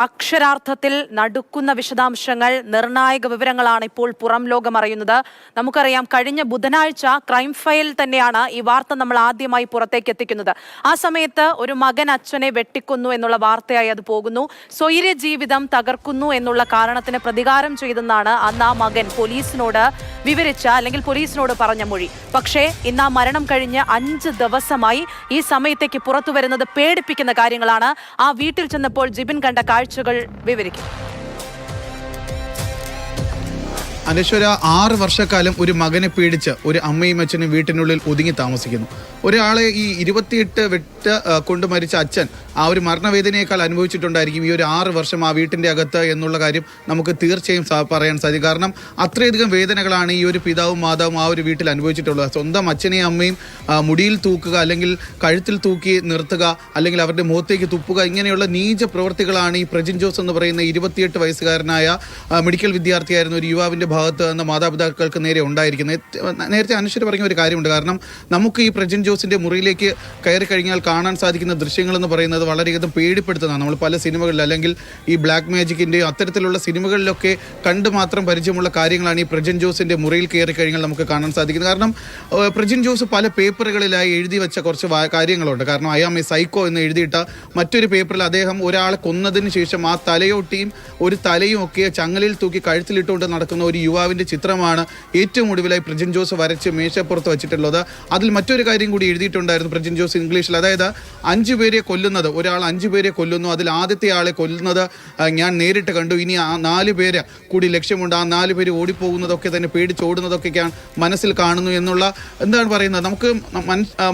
അക്ഷരാർത്ഥത്തിൽ നടുക്കുന്ന വിശദാംശങ്ങൾ, നിർണായക വിവരങ്ങളാണ് ഇപ്പോൾ പുറം ലോകം അറിയുന്നത്. നമുക്കറിയാം, കഴിഞ്ഞ ബുധനാഴ്ച ക്രൈം ഫയൽ തന്നെയാണ് ഈ വാർത്ത നമ്മൾ ആദ്യമായി പുറത്തേക്ക് എത്തിക്കുന്നത്. ആ സമയത്ത് ഒരു മകൻ അച്ഛനെ വെട്ടിക്കൊന്നു എന്നുള്ള വാർത്തയായി അത് പോകുന്നു. സ്വൈര്യ ജീവിതം തകർക്കുന്നു എന്നുള്ള കാരണത്തിന് പ്രതികാരം ചെയ്തെന്നാണ് അന്ന് ആ മകൻ പോലീസിനോട് വിവരിച്ച, അല്ലെങ്കിൽ പോലീസിനോട് പറഞ്ഞ മൊഴി. പക്ഷേ ഇന്ന് ആ മരണം കഴിഞ്ഞ് 5 ദിവസമായി. ഈ സമയത്തേക്ക് പുറത്തു വരുന്നത് പേടിപ്പിക്കുന്ന കാര്യങ്ങളാണ്. ആ വീട്ടിൽ ചെന്നപ്പോൾ ജിബിൻ കണ്ട കാഴ്ചകൾ വിവരിക്കും. അനശ്വര 6 വർഷക്കാലം ഒരു മകനെ പേടിച്ച് ഒരു അമ്മയും അച്ഛനും വീട്ടിനുള്ളിൽ ഒതുങ്ങി താമസിക്കുന്നു. ഒരാളെ ഈ 28 വെട്ട് കൊണ്ട് മരിച്ച അച്ഛൻ ആ ഒരു മരണവേദനയേക്കാൾ അനുഭവിച്ചിട്ടുണ്ടായിരിക്കും ഈ ഒരു 6 വർഷം ആ വീട്ടിൻ്റെ അകത്ത് എന്നുള്ള കാര്യം നമുക്ക് തീർച്ചയായും പറയാൻ സാധിക്കും. കാരണം അത്രയധികം വേദനകളാണ് ഈ ഒരു പിതാവും മാതാവും ആ ഒരു വീട്ടിൽ അനുഭവിച്ചിട്ടുള്ളത്. സ്വന്തം അച്ഛനെയും അമ്മയും മുടിയിൽ തൂക്കുക, അല്ലെങ്കിൽ കഴുത്തിൽ തൂക്കി നിർത്തുക, അല്ലെങ്കിൽ അവരുടെ മുഖത്തേക്ക് തുപ്പുക, ഇങ്ങനെയുള്ള നീച പ്രവൃത്തികളാണ് ഈ പ്രജിൻ ജോസ് എന്ന് പറയുന്ന 28 വയസ്സുകാരനായ മെഡിക്കൽ വിദ്യാർത്ഥിയായിരുന്ന ഒരു യുവാവിൻ്റെ ഭാഗത്ത് നിന്ന് മാതാപിതാക്കൾക്ക് നേരെ ഉണ്ടായിരിക്കുന്നത്. നേരത്തെ അനശ്വര പറഞ്ഞ ഒരു കാര്യമുണ്ട്. കാരണം നമുക്ക് ഈ പ്രജിൻ ജോസിൻ്റെ മുറിയിലേക്ക് കയറി കഴിഞ്ഞാൽ കാണാൻ സാധിക്കുന്ന ദൃശ്യങ്ങളെന്ന് പറയുന്നത് വളരെയധികം പേടിപ്പെടുത്തുന്നതാണ്. നമ്മൾ പല സിനിമകളിൽ, അല്ലെങ്കിൽ ഈ ബ്ലാക്ക് മാജിക്കിൻ്റെയോ അത്തരത്തിലുള്ള സിനിമകളിലൊക്കെ കണ്ട് മാത്രം പരിചയമുള്ള കാര്യങ്ങളാണ് ഈ പ്രജിൻ ജോസിൻ്റെ മുറിയിൽ കയറി കഴിഞ്ഞാൽ നമുക്ക് കാണാൻ സാധിക്കുന്നത്. കാരണം പ്രജിൻ ജോസ് പല പേപ്പറുകളിലായി എഴുതി വെച്ച കുറച്ച് കാര്യങ്ങളുണ്ട്. കാരണം ഐ ആം എ സൈക്കോ എന്ന് എഴുതിയിട്ട മറ്റൊരു പേപ്പറിൽ അദ്ദേഹം ഒരാളെ കൊന്നതിന് ശേഷം ആ തലയോട്ടിയും ഒരു തലയും ഒക്കെ ചങ്ങലിൽ തൂക്കി കഴുത്തിലിട്ടുകൊണ്ട് നടക്കുന്ന ഒരു യുവാവിൻ്റെ ചിത്രമാണ് ഏറ്റവും ഒടുവിലായി പ്രജിൻ ജോസ് വരച്ച് മേശപ്പുറത്ത് വെച്ചിട്ടുള്ളത്. അതിൽ മറ്റൊരു കാര്യം കൂടി എഴുതിയിട്ടുണ്ടായിരുന്നു പ്രജിൻ ജോസ് ഇംഗ്ലീഷിൽ. അതായത് 5 പേരെ കൊല്ലുന്നത്, ഒരാൾ 5 പേരെ കൊല്ലുന്നു, അതിൽ ആദ്യത്തെ ആളെ കൊല്ലുന്നത് ഞാൻ നേരിട്ട് കണ്ടു, ഇനി ആ 4 പേര് കൂടി ലക്ഷ്യമുണ്ട്, ആ 4 പേര് ഓടിപ്പോകുന്നതൊക്കെ തന്നെ പേടിച്ചോടുന്നതൊക്കെയാണ് മനസ്സിൽ കാണുന്നു എന്നുള്ള, എന്താണ് പറയുന്നത്, നമുക്ക്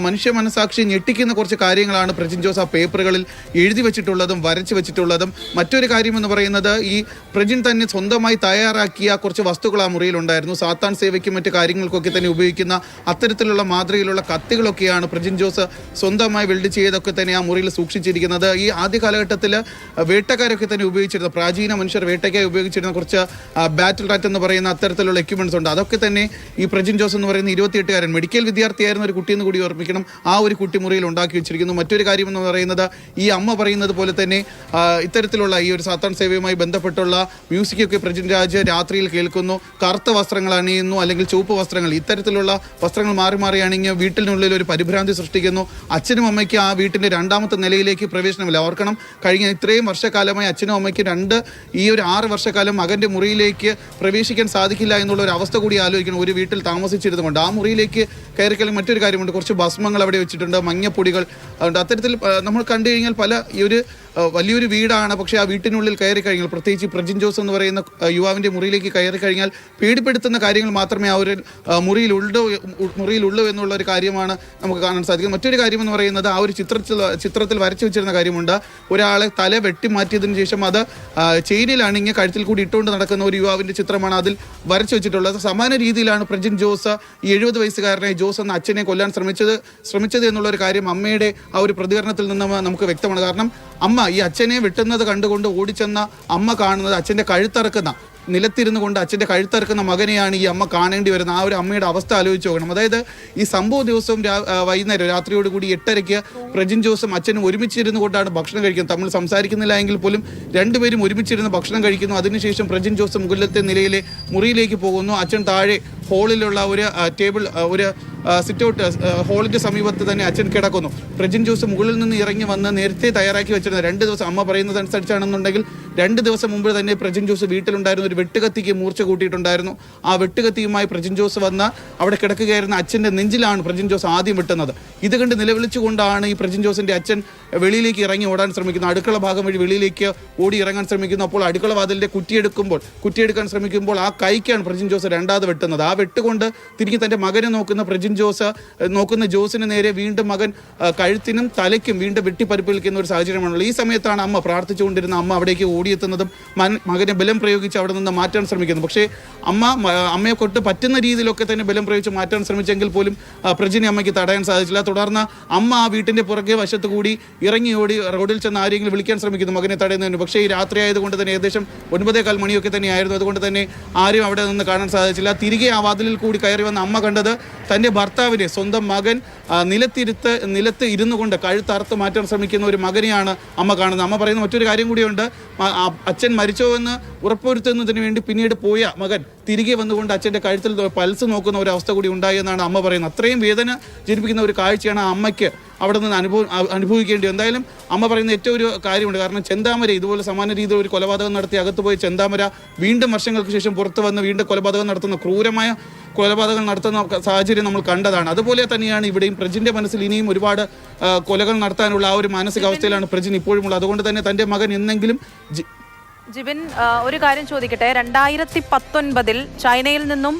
മനുഷ്യ മനസാക്ഷി ഞെട്ടിക്കുന്ന കുറച്ച് കാര്യങ്ങളാണ് പ്രജിൻ ജോസ് ആ പേപ്പറുകളിൽ എഴുതി വെച്ചിട്ടുള്ളതും വരച്ച് വെച്ചിട്ടുള്ളതും. മറ്റൊരു കാര്യമെന്ന് പറയുന്നത്, ഈ പ്രജിൻ തന്നെ സ്വന്തമായി തയ്യാറാക്കിയ കുറച്ച് വസ്തുക്കൾ ആ മുറിയിലുണ്ടായിരുന്നു. സാത്താൻ സേവയ്ക്കും മറ്റു കാര്യങ്ങൾക്കൊക്കെ തന്നെ ഉപയോഗിക്കുന്ന അത്തരത്തിലുള്ള മാതൃകയിലുള്ള കത്തികളൊക്കെയാണ് പ്രജിൻ ജോസ് സ്വന്തമായി വെൽഡ് ചെയ്തൊക്കെ തന്നെ ആ മുറിയിൽ സൂക്ഷിച്ചിരിക്കുന്നത്. ഈ ആദ്യ കാലഘട്ടത്തിൽ വേട്ടക്കാരൊക്കെ തന്നെ ഉപയോഗിച്ചിരുന്ന, പ്രാചീന മനുഷ്യർ വേട്ടയ്ക്കായി ഉപയോഗിച്ചിരുന്ന കുറച്ച് ബാറ്റിൽ റാറ്റ് എന്ന് പറയുന്ന അത്തരത്തിലുള്ള എക്യുപ്മെന്റ്സ് ഉണ്ട്. അതൊക്കെ തന്നെ ഈ പ്രജിൻ ജോസ് എന്ന് പറയുന്ന 28-കാരൻ മെഡിക്കൽ വിദ്യാർത്ഥിയായിരുന്ന ഒരു കുട്ടിയെന്ന് കൂടി ഓർമ്മിക്കണം, ആ ഒരു കുട്ടി മുറിയിൽ ഉണ്ടാക്കി വെച്ചിരിക്കുന്നു. മറ്റൊരു കാര്യം എന്ന് പറയുന്നത്, ഈ അമ്മ പറയുന്നത് പോലെ തന്നെ ഇത്തരത്തിലുള്ള ഈ ഒരു സാത്താൻ സേവയുമായി ബന്ധപ്പെട്ടുള്ള മ്യൂസിക്കൊക്കെ പ്രജിൻ രാജ് രാത്രിയിൽ കേൾക്കുന്നു, കറുത്ത വസ്ത്രങ്ങൾ അണിയുന്നു, അല്ലെങ്കിൽ ചുവപ്പ് വസ്ത്രങ്ങൾ, ഇത്തരത്തിലുള്ള വസ്ത്രങ്ങൾ മാറി മാറി അണിഞ്ഞ് വീട്ടിനുള്ളിൽ ഒരു പരിഭ്രാന്തി സൃഷ്ടിക്കുന്നു. അച്ഛനും അമ്മയ്ക്ക് ആ വീട്ടിൻ്റെ 2ാമത്തെ നിലയിലേക്ക് പ്രവേശനമില്ല. ഓർക്കണം, കഴിഞ്ഞ ഇത്രയും വർഷക്കാലമായി അച്ഛനും അമ്മയ്ക്ക് ഈ ഒരു 6 വർഷക്കാലം മകൻ്റെ മുറിയിലേക്ക് പ്രവേശിക്കാൻ സാധിക്കില്ല എന്നുള്ള ഒരു അവസ്ഥ കൂടി ആലോചിക്കണം. ഒരു വീട്ടിൽ താമസിച്ചിരുന്നുകൊണ്ട് ആ മുറിയിലേക്ക് കയറിക്കഴിഞ്ഞാൽ മറ്റൊരു കാര്യമുണ്ട്, കുറച്ച് ഭസ്മങ്ങൾ അവിടെ വെച്ചിട്ടുണ്ട്, മഞ്ഞപ്പൊടികൾ ഉണ്ട്. അത്തരത്തിൽ നമ്മൾ കണ്ടു കഴിഞ്ഞാൽ ഈ ഒരു വലിയൊരു വീടാണ്. പക്ഷേ ആ വീട്ടിനുള്ളിൽ കയറി കഴിഞ്ഞാൽ, പ്രത്യേകിച്ച് പ്രജിൻ ജോസ് എന്ന് പറയുന്ന യുവാവിൻ്റെ മുറിയിലേക്ക് കയറി കഴിഞ്ഞാൽ പേടിപ്പെടുത്തുന്ന കാര്യങ്ങൾ മാത്രമേ ആ ഒരു മുറിയിലുള്ളൂ എന്നുള്ള ഒരു കാര്യമാണ് നമുക്ക് കാണാൻ സാധിക്കും. മറ്റൊരു കാര്യമെന്ന് പറയുന്നത്, ആ ഒരു ചിത്രത്തിൽ വരച്ചു വെച്ചിരുന്ന കാര്യമുണ്ട്. ഒരാളെ തല വെട്ടിമാറ്റിയതിനു ശേഷം അത് ചെയിനിൽ അണിഞ്ഞ് കഴുത്തിൽ കൂടി ഇട്ടുകൊണ്ട് നടക്കുന്ന ഒരു യുവാവിൻ്റെ ചിത്രമാണ് അതിൽ വരച്ചു വെച്ചിട്ടുള്ളത്. സമാന രീതിയിലാണ് പ്രജിൻ ജോസ് ഈ 70 വയസ്സുകാരനായ ജോസ് എന്ന അച്ഛനെ കൊല്ലാൻ ശ്രമിച്ചത് എന്നുള്ള ഒരു കാര്യം അമ്മയുടെ ആ ഒരു പ്രതികരണത്തിൽ നിന്ന് നമുക്ക് വ്യക്തമാണ്. കാരണം അമ്മ ഈ അച്ഛനെ വെട്ടുന്നത് കണ്ടുകൊണ്ട് ഓടിച്ചെന്ന അമ്മ കാണുന്നത് അച്ഛൻ്റെ കഴുത്തറക്കുന്ന, നിലത്തിരുന്നു കൊണ്ട് അച്ഛൻ്റെ കഴുത്തറക്കുന്ന മകനെയാണ് ഈ അമ്മ കാണേണ്ടി വരുന്നത്. ആ ഒരു അമ്മയുടെ അവസ്ഥ ആലോചിച്ച് നോക്കണം. അതായത് ഈ സംഭവ ദിവസവും വൈകുന്നേരം രാത്രിയോട് കൂടി 8:30 പ്രജിൻ ജോസും അച്ഛനും ഒരുമിച്ചിരുന്നു കൊണ്ടാണ് ഭക്ഷണം കഴിക്കുന്നത്. തമ്മിൽ സംസാരിക്കുന്നില്ല എങ്കിൽ പോലും രണ്ടുപേരും ഒരുമിച്ചിരുന്ന് ഭക്ഷണം കഴിക്കുന്നു. അതിനുശേഷം പ്രജിൻ ജോസ് മുകളിലത്തെ നിലയിലെ മുറിയിലേക്ക് പോകുന്നു. അച്ഛൻ താഴെ ഹോളിലുള്ള ഒരു ടേബിൾ, ഒരു സിറ്റ് ഔട്ട് ഹോളിൻ്റെ സമീപത്ത് തന്നെ അച്ഛൻ കിടക്കുന്നു. പ്രജിൻ ജോസ് മുകളിൽ നിന്ന് ഇറങ്ങി വന്ന് നേരത്തെ തയ്യാറാക്കി വെച്ചിരുന്ന 2 ദിവസം, അമ്മ പറയുന്നതനുസരിച്ചാണെന്നുണ്ടെങ്കിൽ 2 ദിവസം മുമ്പ് തന്നെ പ്രജിൻ ജോസ് വീട്ടിലുണ്ടായിരുന്ന ഒരു വെട്ടുകത്തിക്ക് മൂർച്ച കൂട്ടിയിട്ടുണ്ടായിരുന്നു. ആ വെട്ടുകത്തിയുമായി പ്രജിൻ ജോസ് വന്ന് അവിടെ കിടക്കുകയായിരുന്ന അച്ഛൻ്റെ നെഞ്ചിലാണ് പ്രജിൻ ജോസ് ആദ്യം വെട്ടുന്നത്. ഇത് കണ്ട് നിലവിളിച്ചുകൊണ്ടാണ് ഈ പ്രജിൻ ജോസിൻ്റെ അച്ഛൻ വെളിയിലേക്ക് ഇറങ്ങി ഓടാൻ ശ്രമിക്കുന്നത്. അടുക്കള ഭാഗം വഴി വെളിയിലേക്ക് ഓടി ഇറങ്ങാൻ ശ്രമിക്കുന്നു. അപ്പോൾ അടുക്കള വാതിലിൻ്റെ കുറ്റിയെടുക്കാൻ ശ്രമിക്കുമ്പോൾ ആ കൈക്കാണ് പ്രജിൻ ജോസ് 2ാമത് വെട്ടുന്നത്. ആ വെട്ടുകൊണ്ട് തിരികെ തൻ്റെ മകനെ നോക്കുന്ന പ്രജിൻ ജോസ് ജോസിന് നേരെ വീണ്ടും മകൻ കഴുത്തിനും തലയ്ക്കും വീണ്ടും വെട്ടിപ്പരിപ്പേൽക്കുന്ന ഒരു സാഹചര്യമാണുള്ളത്. ഈ സമയത്താണ് അമ്മ പ്രാർത്ഥിച്ചുകൊണ്ടിരുന്ന അമ്മ അവിടേക്ക് ഓടിയെത്തുന്നതും മകനെ ബലം പ്രയോഗിച്ച് അവിടെ നിന്ന് മാറ്റാൻ ശ്രമിക്കുന്നു. പക്ഷേ അമ്മയെ കൊണ്ട് പറ്റുന്ന രീതിയിലൊക്കെ തന്നെ ബലം പ്രയോഗിച്ച് മാറ്റാൻ ശ്രമിച്ചെങ്കിൽ പോലും പ്രജിനെ അമ്മയ്ക്ക് തടയാൻ സാധിച്ചില്ല. തുടർന്ന് അമ്മ ആ വീട്ടിൻ്റെ പുറകെ വശത്ത് കൂടി ഇറങ്ങി ഓടി റോഡിൽ ചെന്ന് ആരെങ്കിലും വിളിക്കാൻ ശ്രമിക്കുന്നു മകനെ തടയുന്നതിന്. പക്ഷേ ഈ രാത്രി ആയതുകൊണ്ട് തന്നെ ഏകദേശം 9:15 മണിയൊക്കെ തന്നെയായിരുന്നു. അതുകൊണ്ട് തന്നെ ആരും അവിടെ നിന്ന് കാണാൻ സാധിച്ചില്ല. തിരികെ ആ വാതിലിൽ കൂടി കയറി വന്ന അമ്മ കണ്ടത് തൻ്റെ ഭർത്താവിനെ, സ്വന്തം മകൻ നിലത്ത് ഇരുന്നു കൊണ്ട് കഴുത്തറുത്ത് മാറ്റാൻ ശ്രമിക്കുന്ന ഒരു മകനെയാണ് അമ്മ കാണുന്നത്. അമ്മ പറയുന്ന മറ്റൊരു കാര്യം കൂടിയുണ്ട്. അച്ഛൻ മരിച്ചോ എന്ന് ഉറപ്പുവരുത്തുന്നതിന് വേണ്ടി പിന്നീട് പോയ മകൻ തിരികെ വന്നുകൊണ്ട് അച്ഛൻ്റെ കഴുത്തിൽ പൾസ് നോക്കുന്ന ഒരു അവസ്ഥ കൂടി ഉണ്ടായി എന്നാണ് അമ്മ പറയുന്നത്. അത്രയും വേദന ജനിപ്പിക്കുന്ന ഒരു കാഴ്ചയാണ് ആ അമ്മയ്ക്ക് അവിടെ നിന്ന് അനുഭവിക്കേണ്ടി. എന്തായാലും അമ്മ പറയുന്ന ഏറ്റവും ഒരു കാര്യമുണ്ട്. കാരണം ചെന്താമര ഇതുപോലെ സമാന രീതിയിൽ ഒരു കൊലപാതകം നടത്തി അകത്ത് പോയി ചെന്താമര വീണ്ടും വർഷങ്ങൾക്ക് ശേഷം പുറത്ത് വന്ന് വീണ്ടും കൊലപാതകം നടത്തുന്ന ക്രൂരമായ കൊലപാതകങ്ങൾ നടത്തുന്ന സാഹചര്യം നമ്മൾ കണ്ടതാണ്. അതുപോലെ തന്നെയാണ് ഇവിടെയും പ്രജിൻ്റെ മനസ്സിൽ ഇനിയും ഒരുപാട് കൊലകൾ നടത്താനുള്ള ആ ഒരു മാനസികാവസ്ഥയിലാണ് പ്രജിൻ ഇപ്പോഴുമുള്ളത്. അതുകൊണ്ട് തന്നെ തൻ്റെ മകൻ എന്നെങ്കിലും ജിബിൻ, ഒരു കാര്യം ചോദിക്കട്ടെ. 2019 ചൈനയിൽ നിന്നും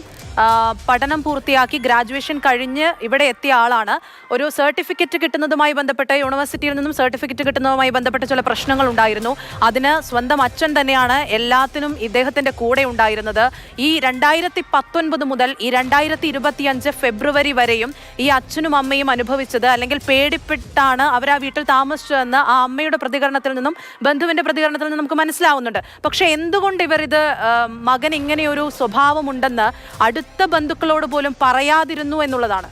പഠനം പൂർത്തിയാക്കി ഗ്രാജുവേഷൻ കഴിഞ്ഞ് ഇവിടെ എത്തിയ ആളാണ്. ഒരു സർട്ടിഫിക്കറ്റ് കിട്ടുന്നതുമായി ബന്ധപ്പെട്ട് യൂണിവേഴ്സിറ്റിയിൽ നിന്നും സർട്ടിഫിക്കറ്റ് കിട്ടുന്നതുമായി ബന്ധപ്പെട്ട് ചില പ്രശ്നങ്ങൾ ഉണ്ടായിരുന്നു. അതിന് സ്വന്തം അച്ഛൻ തന്നെയാണ് എല്ലാത്തിനും ഇദ്ദേഹത്തിന്റെ കൂടെ ഉണ്ടായിരുന്നത്. ഈ 2019 മുതൽ ഈ 2025 ഫെബ്രുവരി വരെയും ഈ അച്ഛനും അമ്മയും അനുഭവിച്ചത്, അല്ലെങ്കിൽ പേടിപ്പെട്ടാണ് അവർ ആ വീട്ടിൽ താമസിച്ചതെന്ന് ആ അമ്മയുടെ പ്രതികരണത്തിൽ നിന്നും ബന്ധുവിന്റെ പ്രതികരണത്തിൽ നിന്നും നമുക്ക് മനസ്സിലാവുന്നുണ്ട്. പക്ഷെ എന്തുകൊണ്ട് ഇവർ ഇത് മകൻ ഇങ്ങനെയൊരു സ്വഭാവമുണ്ടെന്ന് അടുത്ത ബന്ധുക്കളോട് പോലും പറയാതിരുന്നു എന്നുള്ളതാണ്.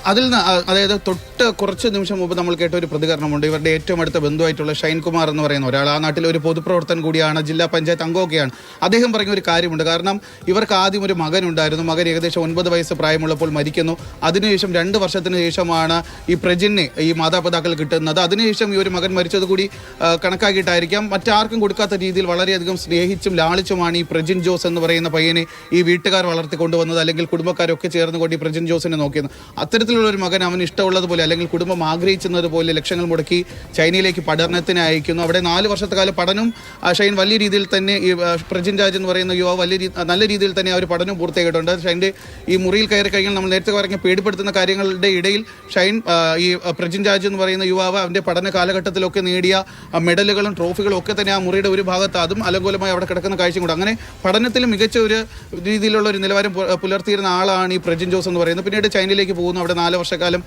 അതിൽ നിന്ന് അതായത് തൊട്ട് കുറച്ച് നിമിഷം മുമ്പ് നമ്മൾ കേട്ട ഒരു പ്രതികരണമുണ്ട്. ഇവരുടെ ഏറ്റവും അടുത്ത ബന്ധുവായിട്ടുള്ള ഷൈൻ കുമാർ എന്ന് പറയുന്ന ഒരാൾ, ആ നാട്ടിലെ ഒരു പൊതുപ്രവർത്തകൻ കൂടിയാണ്, ജില്ലാ പഞ്ചായത്ത് അംഗമൊക്കെയാണ്. അദ്ദേഹം പറഞ്ഞ ഒരു കാര്യമുണ്ട്. കാരണം ഇവർക്ക് ആദ്യം ഒരു മകൻ ഉണ്ടായിരുന്നു. മകൻ ഏകദേശം 9 വയസ്സ് പ്രായമുള്ളപ്പോൾ മരിക്കുന്നു. അതിനുശേഷം 2 വർഷത്തിന് ശേഷമാണ് ഈ പ്രജിനെ ഈ മാതാപിതാക്കൾ കിട്ടുന്നത്. അതിനുശേഷം ഈ ഒരു മകൻ മരിച്ചത് കൂടി കണക്കാക്കിയിട്ടായിരിക്കാം മറ്റാർക്കും കൊടുക്കാത്ത രീതിയിൽ വളരെയധികം സ്നേഹിച്ചും ലാളിച്ചുമാണ് ഈ പ്രജിൻ ജോസ് എന്ന് പറയുന്ന പയ്യനെ ഈ വീട്ടുകാർ വളർത്തിക്കൊണ്ടുവന്നത്, അല്ലെങ്കിൽ കുടുംബക്കാരൊക്കെ ചേർന്നുകൊണ്ട് ഈ പ്രജിൻ ജോസിനെ നോക്കിയത്. അത്തരത്തിലുള്ള ഒരു മകൻ അവന് ഇഷ്ടമുള്ളതുപോലെ, അല്ലെങ്കിൽ കുടുംബം ആഗ്രഹിച്ചതുപോലെ ലക്ഷങ്ങൾ മുടക്കി ചൈനയിലേക്ക് പഠനത്തിന് അയക്കുന്നു. അവിടെ 4 വർഷത്തെ കാലം പഠനം ഷൈൻ വലിയ രീതിയിൽ തന്നെ, ഈ പ്രജിൻ രാജ് എന്ന് പറയുന്ന യുവാവ് നല്ല രീതിയിൽ തന്നെ ആ ഒരു പഠനം പൂർത്തിയായിട്ടുണ്ട്. ഷൈൻ്റെ ഈ മുറിയിൽ കയറി കഴിഞ്ഞാൽ നമ്മൾ നേരത്തെ പറഞ്ഞ പേടിപ്പെടുത്തുന്ന കാര്യങ്ങളുടെ ഇടയിൽ ഷൈൻ ഈ പ്രജിൻ രാജ് എന്ന് പറയുന്ന യുവാവ് അവൻ്റെ പഠന കാലഘട്ടത്തിലൊക്കെ നേടിയ മെഡലുകളും ട്രോഫികളും ഒക്കെ തന്നെ ആ മുറിയുടെ ഒരു ഭാഗത്ത് അതും അലങ്കോലമായി അവിടെ കിടക്കുന്ന കാഴ്ചയും കൂടെ. അങ്ങനെ പഠനത്തിൽ മികച്ച ഒരു രീതിയിലുള്ള ഒരു നിലവാരം പുലർത്തിയിരുന്ന ആളാണ് ഈ പ്രജിൻ ജോസ് എന്ന് പറയുന്നത്. പിന്നീട് ചൈനയിലേക്ക് പോകുന്നു, അവിടെ 4 വർഷക്കാലം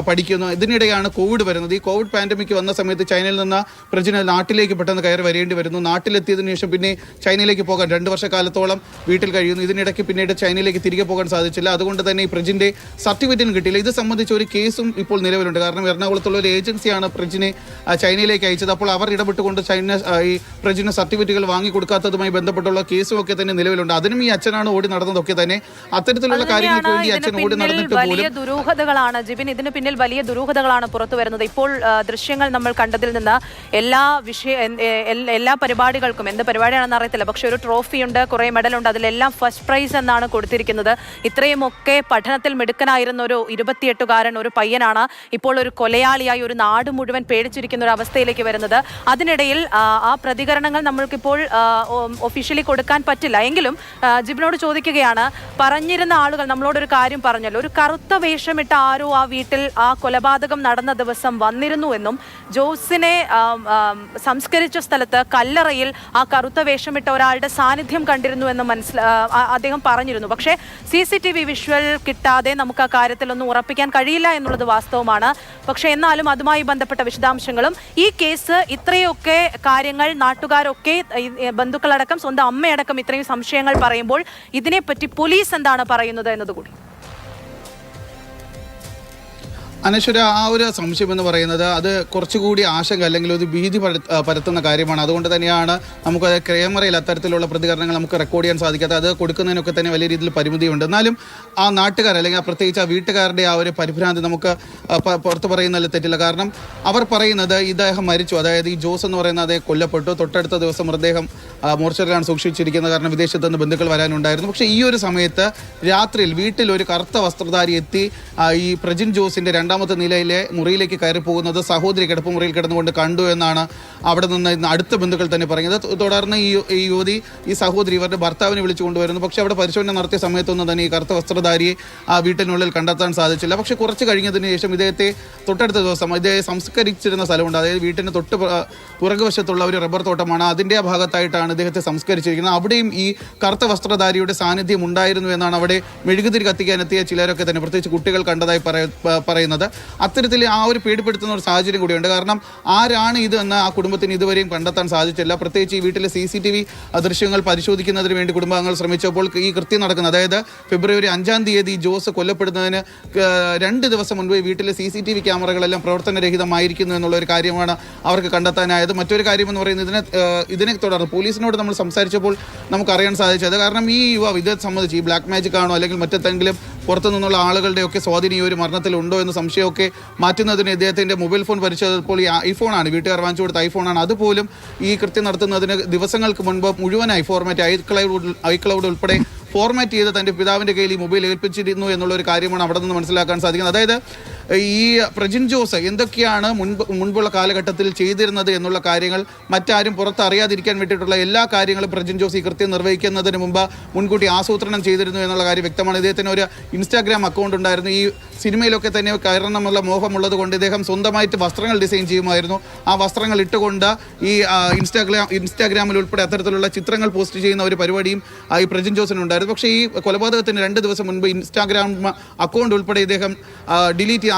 പഠിക്കുന്നു. ഇതിനിടെയാണ് കോവിഡ് വരുന്നത്. ഈ കോവിഡ് പാൻഡമിക് വന്ന സമയത്ത് ചൈനയിൽ നിന്ന് പ്രജിന് നാട്ടിലേക്ക് പെട്ടെന്ന് കയറി വരേണ്ടി വരുന്നു. നാട്ടിലെത്തിയതിനു ശേഷം പിന്നെ ചൈനയിലേക്ക് പോകാൻ 2 വർഷക്കാലത്തോളം വീട്ടിൽ കഴിയുന്നു. ഇതിനിടയ്ക്ക് പിന്നീട് ചൈനയിലേക്ക് തിരികെ പോകാൻ സാധിച്ചില്ല. അതുകൊണ്ട് തന്നെ ഈ പ്രജിൻ്റെ സർട്ടിഫിക്കറ്റും കിട്ടിയില്ല. ഇത് സംബന്ധിച്ച് ഒരു കേസും ഇപ്പോൾ നിലവിലുണ്ട്. കാരണം എറണാകുളത്തുള്ള ഒരു ഏജൻസിയാണ് പ്രജിനെ ചൈനയിലേക്ക് അയച്ചത്. അപ്പോൾ അവർ ഇടപെട്ടുകൊണ്ട് ഈ പ്രജിന് സർട്ടിഫിക്കറ്റുകൾ വാങ്ങിക്കൊടുക്കാത്തതുമായി ബന്ധപ്പെട്ടുള്ള കേസും ഒക്കെ തന്നെ നിലവിലുണ്ട്. അതിനും ഈ അച്ഛനാണ് ഓടി നടന്നതൊക്കെ തന്നെ. അത്തരത്തിലുള്ള കാര്യങ്ങൾക്ക് വേണ്ടി അച്ഛൻ ഓടി നടന്നിട്ട് വലിയ ദുരൂഹതകളാണ് ജിബിൻ, ഇതിന് പിന്നിൽ വലിയ ദുരൂഹതകളാണ് പുറത്തു വരുന്നത്. ഇപ്പോൾ ദൃശ്യങ്ങൾ നമ്മൾ കണ്ടതിൽ നിന്ന് എല്ലാ പരിപാടികൾക്കും, എന്ത് പരിപാടിയാണെന്ന് അറിയത്തില്ല, പക്ഷെ ഒരു ട്രോഫിയുണ്ട്, കുറേ മെഡലുണ്ട്, അതിലെല്ലാം ഫസ്റ്റ് പ്രൈസ് എന്നാണ് കൊടുത്തിരിക്കുന്നത്. ഇത്രയുമൊക്കെ പഠനത്തിൽ മിടുക്കനായിരുന്ന ഒരു 28-കാരൻ ഒരു പയ്യനാണ് ഇപ്പോൾ ഒരു കൊലയാളിയായി ഒരു നാട് മുഴുവൻ പേടിച്ചിരിക്കുന്ന ഒരു അവസ്ഥയിലേക്ക് വരുന്നത്. അതിനിടയിൽ ആ പ്രതികരണങ്ങൾ നമ്മൾക്കിപ്പോൾ ഒഫീഷ്യലി കൊടുക്കാൻ പറ്റില്ല. എങ്കിലും ജിബിനോട് ചോദിക്കുകയാണ്, പറഞ്ഞിരുന്ന ആളുകൾ നമ്മളോടൊരു കാര്യം പറഞ്ഞല്ലോ, ഒരു കറുത്ത വേഷമിട്ട ആരോ ആ വീട്ടിൽ ആ കൊലപാതകം നടന്ന ദിവസം വന്നിരുന്നു എന്നും ജോസിനെ സംസ്കരിച്ച സ്ഥലത്ത് കല്ലറയിൽ ആ കറുത്ത വേഷമിട്ട ഒരാളുടെ സാന്നിധ്യം കണ്ടിരുന്നു എന്നും അദ്ദേഹം പറഞ്ഞിരുന്നു. പക്ഷേ CCTV വിഷ്വൽ കിട്ടാതെ നമുക്ക് ആ കാര്യത്തിലൊന്നും ഉറപ്പിക്കാൻ കഴിയില്ല എന്നുള്ളത് വാസ്തവമാണ്. പക്ഷെ എന്നാലും അതുമായി ബന്ധപ്പെട്ട വിശദാംശങ്ങളും ഈ കേസ് ഇത്രയൊക്കെ കാര്യങ്ങൾ നാട്ടുകാരൊക്കെ ബന്ധുക്കളടക്കം സ്വന്തം അമ്മയടക്കം ഇത്രയും സംശയങ്ങൾ പറയുമ്പോൾ ഇതിനെപ്പറ്റി പോലീസ് എന്താണ് പറയുന്നത് എന്നതുകൂടി. അനശ്വര, ആ ഒരു സംശയം എന്ന് പറയുന്നത് അത് കുറച്ചുകൂടി ആശങ്ക അല്ലെങ്കിൽ ഒരു ഭീതി പരത്തുന്ന കാര്യമാണ്. അതുകൊണ്ട് തന്നെയാണ് നമുക്ക് ക്യാമറയിൽ അത്തരത്തിലുള്ള പ്രതികരണങ്ങൾ നമുക്ക് റെക്കോർഡ് ചെയ്യാൻ സാധിക്കാത്തത്. അത് കൊടുക്കുന്നതിനൊക്കെ തന്നെ വലിയ രീതിയിൽ പരിമിതിയുണ്ട്. എന്നാലും ആ നാട്ടുകാർ, അല്ലെങ്കിൽ പ്രത്യേകിച്ച് ആ വീട്ടുകാരുടെ ആ ഒരു പരിഭ്രാന്തി നമുക്ക് പുറത്ത് പറയുന്നതിൽ തെറ്റില്ല. കാരണം അവർ പറയുന്നത് ഇദ്ദേഹം മരിച്ചു, അതായത് ഈ ജോസ് എന്ന് പറയുന്ന അദ്ദേഹം കൊല്ലപ്പെട്ടു. തൊട്ടടുത്ത ദിവസം മൃതദേഹം മോർച്ചറിലാണ് സൂക്ഷിച്ചിരിക്കുന്നത്. കാരണം വിദേശത്ത് നിന്ന് ബന്ധുക്കൾ വരാനുണ്ടായിരുന്നു. പക്ഷേ ഈ ഒരു സമയത്ത് രാത്രിയിൽ വീട്ടിൽ ഒരു കറുത്ത വസ്ത്രധാരി എത്തി ഈ പ്രജിൻ ജോസിൻ്റെ 2ാമത്തെ നിലയിലെ മുറിയിലേക്ക് കയറി പോകുന്നത് സഹോദരി കിടപ്പുമുറിയിൽ കിടന്നുകൊണ്ട് കണ്ടു എന്നാണ് അവിടെ നിന്ന് അടുത്ത ബന്ധുക്കൾ തന്നെ പറയുന്നത്. തുടർന്ന് ഈ യുവതി ഈ സഹോദരി ഇവരുടെ ഭർത്താവിനെ വിളിച്ചു കൊണ്ടുവരുന്നു. പക്ഷേ അവിടെ പരിശോധന നടത്തിയ സമയത്തൊന്നും തന്നെ ഈ കറുത്ത വസ്ത്രധാരിയെ ആ വീട്ടിനുള്ളിൽ കണ്ടെത്താൻ സാധിച്ചില്ല. പക്ഷേ കുറച്ച് കഴിഞ്ഞതിന് ശേഷം ഇദ്ദേഹത്തെ തൊട്ടടുത്ത ദിവസം ഇദ്ദേഹം സംസ്കരിച്ചിരുന്ന സ്ഥലമുണ്ട്, അതായത് വീട്ടിന് തൊട്ട് പുറകുവശത്തുള്ള ഒരു റബ്ബർ തോട്ടമാണ്. അതിൻ്റെ ഭാഗത്തായിട്ടാണ് തന്നെയാണ് അദ്ദേഹത്തെ സംസ്കരിച്ചിരിക്കുന്നത്. അവിടെയും ഈ കറുത്ത വസ്ത്രധാരിയുടെ സാന്നിധ്യം ഉണ്ടായിരുന്നു എന്നാണ് അവിടെ മെഴുകുതിരി കത്തിക്കാനെത്തിയ ചിലരൊക്കെ തന്നെ, പ്രത്യേകിച്ച് കുട്ടികൾ കണ്ടതായി പറയുന്നത്. അത്തരത്തിൽ ആ ഒരു പേടിപ്പെടുത്തുന്ന ഒരു സാഹചര്യം കൂടിയുണ്ട്. കാരണം ആരാണ് ഇത് എന്ന് ആ കുടുംബത്തിന് ഇതുവരെയും കണ്ടെത്താൻ സാധിച്ചില്ല. പ്രത്യേകിച്ച് ഈ വീട്ടിലെ CCTV ദൃശ്യങ്ങൾ പരിശോധിക്കുന്നതിന് വേണ്ടി കുടുംബാംഗങ്ങൾ ശ്രമിച്ചപ്പോൾ ഈ കൃത്യം നടക്കുന്നത്, അതായത് ഫെബ്രുവരി 5-ാം തീയതി ജോസ് കൊല്ലപ്പെടുന്നതിന് 2 ദിവസം മുൻപ് വീട്ടിലെ CCTV ക്യാമറകളെല്ലാം പ്രവർത്തനരഹിതമായിരിക്കുന്നു എന്നുള്ള ഒരു കാര്യമാണ് അവർക്ക് കണ്ടെത്താനായത്. മറ്റൊരു കാര്യമെന്ന് പറയുന്നത് ഇതിനെ തുടർന്ന് പോലീസിനോട് നമ്മൾ സംസാരിച്ചപ്പോൾ നമുക്കറിയാൻ സാധിച്ചത്, കാരണം ഈ യുവാവ് ഇത് സംബന്ധിച്ച് ഈ ബ്ലാക്ക് മാജിക് ആണോ അല്ലെങ്കിൽ മറ്റെന്തെങ്കിലും പുറത്തു നിന്നുള്ള ആളുകളുടെയൊക്കെ സ്വാധീനം ഈ ഒരു മരണത്തിലുണ്ടോ എന്ന സംശയമൊക്കെ മാറ്റുന്നതിന് ഇദ്ദേഹത്തിൻ്റെ മൊബൈൽ ഫോൺ പരിശോധിച്ചപ്പോൾ ഈ ഐഫോണാണ്, വീട്ടുകാർ വാങ്ങിച്ചു കൊടുത്ത ഐഫോണാണ്. അതുപോലും ഈ കൃത്യം നടത്തുന്നതിന് ദിവസങ്ങൾക്ക് മുൻപ് മുഴുവനായി ഫോർമാറ്റ് ഐക്ലൗഡ് ഉൾപ്പെടെ ഫോർമാറ്റ് ചെയ്ത് തൻ്റെ പിതാവിൻ്റെ കയ്യിൽ ഈ മൊബൈൽ ഏൽപ്പിച്ചിരുന്നു എന്നുള്ള ഒരു കാര്യമാണ് അവിടെ നിന്ന് മനസ്സിലാക്കാൻ സാധിക്കുന്നത്. അതായത് ഈ പ്രജിൻ ജോസ് എന്തൊക്കെയാണ് മുൻപുള്ള കാലഘട്ടത്തിൽ ചെയ്തിരുന്നത് എന്നുള്ള കാര്യങ്ങൾ മറ്റാരും പുറത്തറിയാതിരിക്കാൻ വേണ്ടിയിട്ടുള്ള എല്ലാ കാര്യങ്ങളും പ്രജിൻ ജോസ് ഈ കൃത്യം നിർവഹിക്കുന്നതിന് മുമ്പ് മുൻകൂട്ടി ആസൂത്രണം ചെയ്തിരുന്നു എന്നുള്ള കാര്യം വ്യക്തമാണ്. ഇദ്ദേഹത്തിന് ഒരു ഇൻസ്റ്റാഗ്രാം അക്കൗണ്ട് ഉണ്ടായിരുന്നു. ഈ സിനിമയിലൊക്കെ തന്നെ കയറണമെന്നുള്ള മോഹമുള്ളത് കൊണ്ട് ഇദ്ദേഹം സ്വന്തമായിട്ട് വസ്ത്രങ്ങൾ ഡിസൈൻ ചെയ്യുമായിരുന്നു. ആ വസ്ത്രങ്ങൾ ഇട്ടുകൊണ്ട് ഈ ഇൻസ്റ്റാഗ്രാമിൽ ഉൾപ്പെടെ അത്തരത്തിലുള്ള ചിത്രങ്ങൾ പോസ്റ്റ് ചെയ്യുന്ന ഒരു പരിപാടിയും ഈ പ്രജിൻ ജോസിനുണ്ടായിരുന്നു. പക്ഷേ ഈ കൊലപാതകത്തിന് 2 ദിവസം മുൻപ് ഇൻസ്റ്റാഗ്രാം അക്കൗണ്ട് ഉൾപ്പെടെ ഇദ്ദേഹം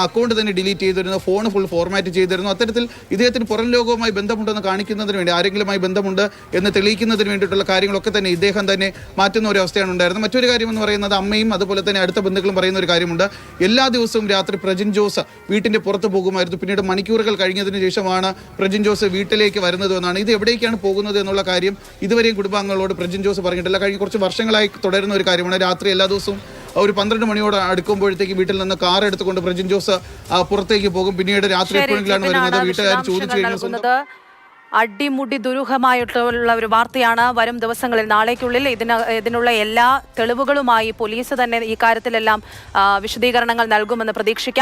അക്കൗണ്ട് തന്നെ ഡിലീറ്റ് ചെയ്തിരുന്നു, ഫോൺ ഫുൾ ഫോർമാറ്റ് ചെയ്തിരുന്നു. അത്തരത്തിൽ ഇദ്ദേഹത്തിന് പുറം ലോകവുമായി ബന്ധമുണ്ടെന്ന് കാണിക്കുന്നതിന് വേണ്ടി, ആരെങ്കിലുമായി ബന്ധമുണ്ട് എന്ന് തെളിയിക്കുന്നതിന് വേണ്ടിയിട്ടുള്ള കാര്യങ്ങളൊക്കെ തന്നെ ഇദ്ദേഹം തന്നെ മാറ്റുന്ന ഒരു അവസ്ഥയാണ് ഉണ്ടായിരുന്നത്. മറ്റൊരു കാര്യം എന്ന് പറയുന്നത് അമ്മയും അതുപോലെ തന്നെ അടുത്ത ബന്ധുക്കളും പറയുന്ന ഒരു കാര്യമുണ്ട്. എല്ലാ ദിവസവും രാത്രി പ്രജിൻ ജോസ് വീട്ടിൻ്റെ പുറത്ത് പോകുമായിരുന്നു. പിന്നീട് മണിക്കൂറുകൾ കഴിഞ്ഞതിന് ശേഷമാണ് പ്രജിൻ ജോസ് വീട്ടിലേക്ക് വരുന്നത് എന്നാണ്. ഇത് എവിടേക്കാണ് പോകുന്നത് എന്നുള്ള കാര്യം ഇതുവരെയും കുടുംബാംഗങ്ങളോട് പ്രജിൻ ജോസ് പറഞ്ഞിട്ടില്ല. കഴിഞ്ഞ കുറച്ച് വർഷങ്ങളായി തുടരുന്ന ഒരു കാര്യമാണ്. രാത്രി എല്ലാ ദിവസവും ഒരു 12 മണിയോട് അടുക്കുമ്പോഴത്തേക്ക് വീട്ടിൽ നിന്ന് കാർ എടുത്തുകൊണ്ട് പ്രജിൻ ജോസ് പുറത്തേക്ക് പോകും. പിന്നീട് രാത്രി എപ്പോഴെങ്കിലാണ് വരുന്നത്. വീട്ടുകാർ ചോദിച്ചു കഴിഞ്ഞാൽ അടിമുടി ദുരൂഹമായിട്ടുള്ള ഒരു വാർത്തയാണ്. വരും ദിവസങ്ങളിൽ നാളേക്കുള്ളിൽ ഇതിനുള്ള എല്ലാ തെളിവുകളുമായി പോലീസ് തന്നെ ഈ കാര്യത്തിലെല്ലാം വിശദീകരണങ്ങൾ നൽകുമെന്ന് പ്രതീക്ഷിക്കാം.